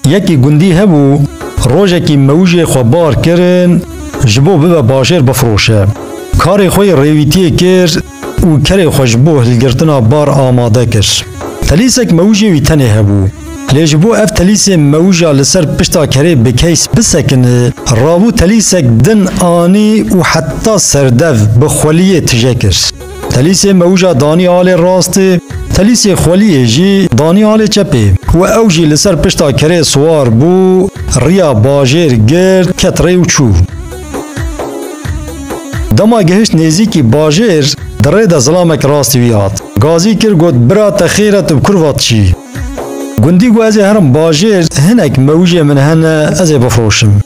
یکی گندی هبو روژه کی موجه خوابار کرن جبو ببا باشر بفروشه کار خوی ریویتی کر و کار خوشبو هلگرتنا بار آماده کر تلیسک موجه وی تنه هبو لیجبو اف تلیس موجه لسر پشتا کره بکیس بسکنه رابو تلیسک دن آنی و حتی سردف بخولیه تجکر تلیس موجه دانی آل راسته تلیس خولیه جی دانی آل چپه و اوجی لسر پشتا کره سوار بو ریا باجر گرد کتره و چو دما گهشت نزیکی باجر دره دا ظلامک راستی ویاد گازی کر گود برا تخیرت بکروات چی گندی گو از هرم باجر هنک موجه من هنه از بفروشم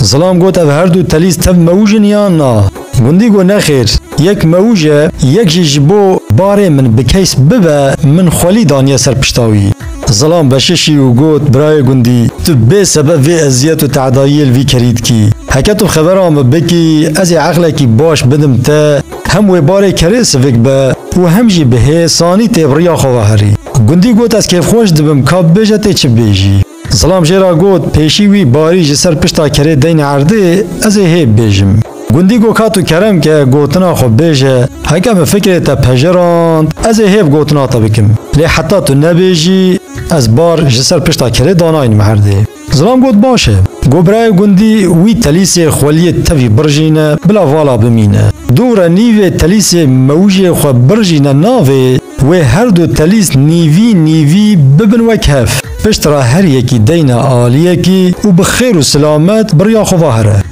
ظلام گوت او هر دو تلیس تب موجن یا نا گندی گو نخیر یک موجه یک جبو باره من بکیس ببه من خوالی دانیه سر پشتاوی ظلام بششی و گوت برای گندی تو به سبب وی ازیت و تعدایل وی کرید کی حکتو خبرام بکی از عقلکی باش بدم تا هم وی باره کری سفک به و هم جی به سانی تبریا خواهری گندی گوت از کیف خوش دبم کاب بجته چه بیجی ظلام جرا گوت پیشی وی باری جسر پشتا کری دین عرده از هیب بیجم گندی گو کاتو کرم که گوتنا خو بیجه حکم فکر تا پجراند از هیب گوتنا تا بکم لی حتی تو نبیجی از بار جسر پشتا کری داناین محرده ظلام گوت باشه گو برای گندی وی تلیس خولیت تفی برجینه بلا والا بمینه دور نیوه تلیس موجه خو برجینه ناوه و هر دو تلیس نیوی ببن وکهف پشترا هر یکی دین آلیه کی و بخیر و سلامت بریا خواهره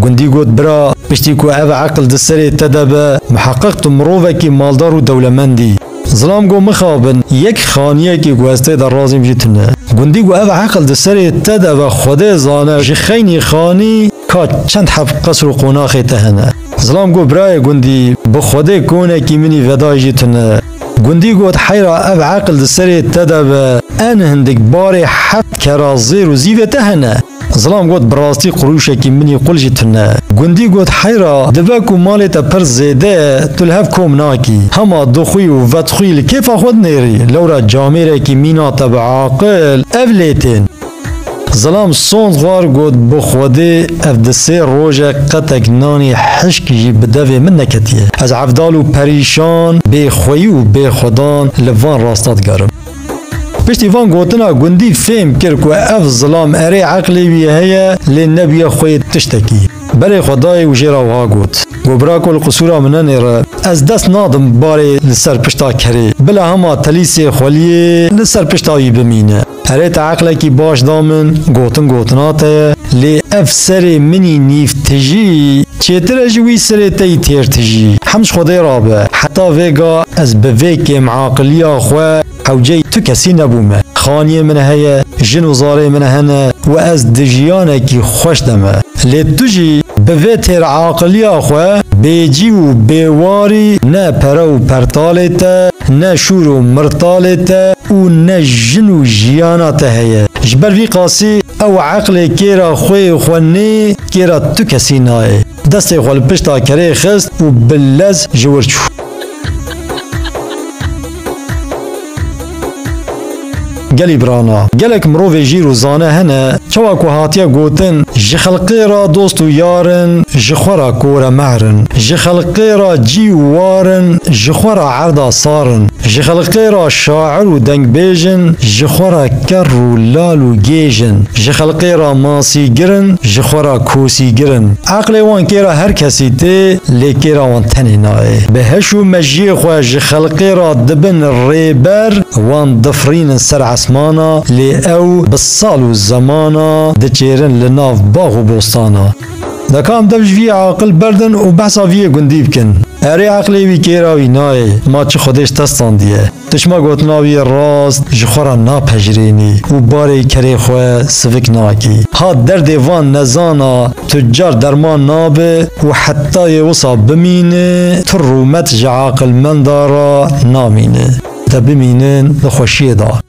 گندی گوت برا پشتی کو او عقل دسری تدبه محقق تو مروفه کی مالدار و دولمندی ظلام گو مخابن یک خانیه کی گوسته در رازیم جتنه گندی گو او عقل دسری تدبه خود زانه جخینی خانی که چند حب قصر و قناخی تهنه ظلام گو برای گندی بخوده کونه کی منی ودای جتنه گندی گوت حیرا او عقل دسری تدبه ان هندک بار حب کرازیر و زیوه تهنه ظلام گوت براستی قروشه کی منی قل جتنه گندی گوت حیرا دبکو مالتا پر زیده تلهف کوم ناکی هما دخوی و ودخوی لکیف خود نیری لورا جامعه کی مینا تبع عاقل اولیتین ظلام سوند غار گوت بخوده اف دسه روژه قطک نانی حشکی جی بدوه من نکتیه از عفدال و پریشان بی خویی و بی خودان لوان راستات گرم پشتی وان گوتنا گندی فهم کر که اف ظلام اره عقلی وی هیا لی نبی خوی تشتکی بله خدای و جیرا وها گوت گوبرا کل قصورا منن را از دست نادم باره لسر پشتا کری بلا هما تلیسی خولیه لسر پشتایی بمینه اره تا عقلی کی باش دامن گوتناته لی اف سر منی نیف تجی چیتر جوی سر تی تیر تجی همش خدای رابه حتی ویگا از بویک معاقلیا خواه حوجه تو کسی نبومه خانیه من هیا جن و زاره من هنه و از دجیانه کی خوش دمه لی تو جی بوی تیر عاقلیا خواه بیجی و بیواری نه پرا و پرتالتا نه شور و مرتالتا و نه جن و جیانات هیا جبر وی قاسی او عقل کیرا خوی خونی کیرا تو کسی نای دست خوال پشتا کره خست و بلز جورچو گلی برانا گلک مروف جیر و زانه هنه چوا کو هاتیا گوتن جخلقی را دوست و یارن جخورا کور مهرن جخلقی را جی و وارن جخورا عردا صارن جخلقی را شاعر و دنگ بیجن جخورا کر و لال و گیجن جخلقی را ماسی گرن جخورا کوسی گرن عقل وان کیرا هر کسی تی لیکیرا وان تنی نای به هشو مجی خواه جخلقی را دبن ریبر وان دفرین سر عسمانا لی او بالصال و زمانا دچیرن لناف باغ و بوستانا دکام دبج وی عاقل بردن و بحثا وی گندی بکن اره عقلی وی کیراوی نای ما چه خودش تستان دیه تشما گوتناوی راست جخورا نا پجرینی و باری کری خواه سفک ناکی ها درد وان نزانا تجار درمان نابه و حتی وصا بمینه ترومت جعاقل من دارا نامینه تا بمینن دخوشی دا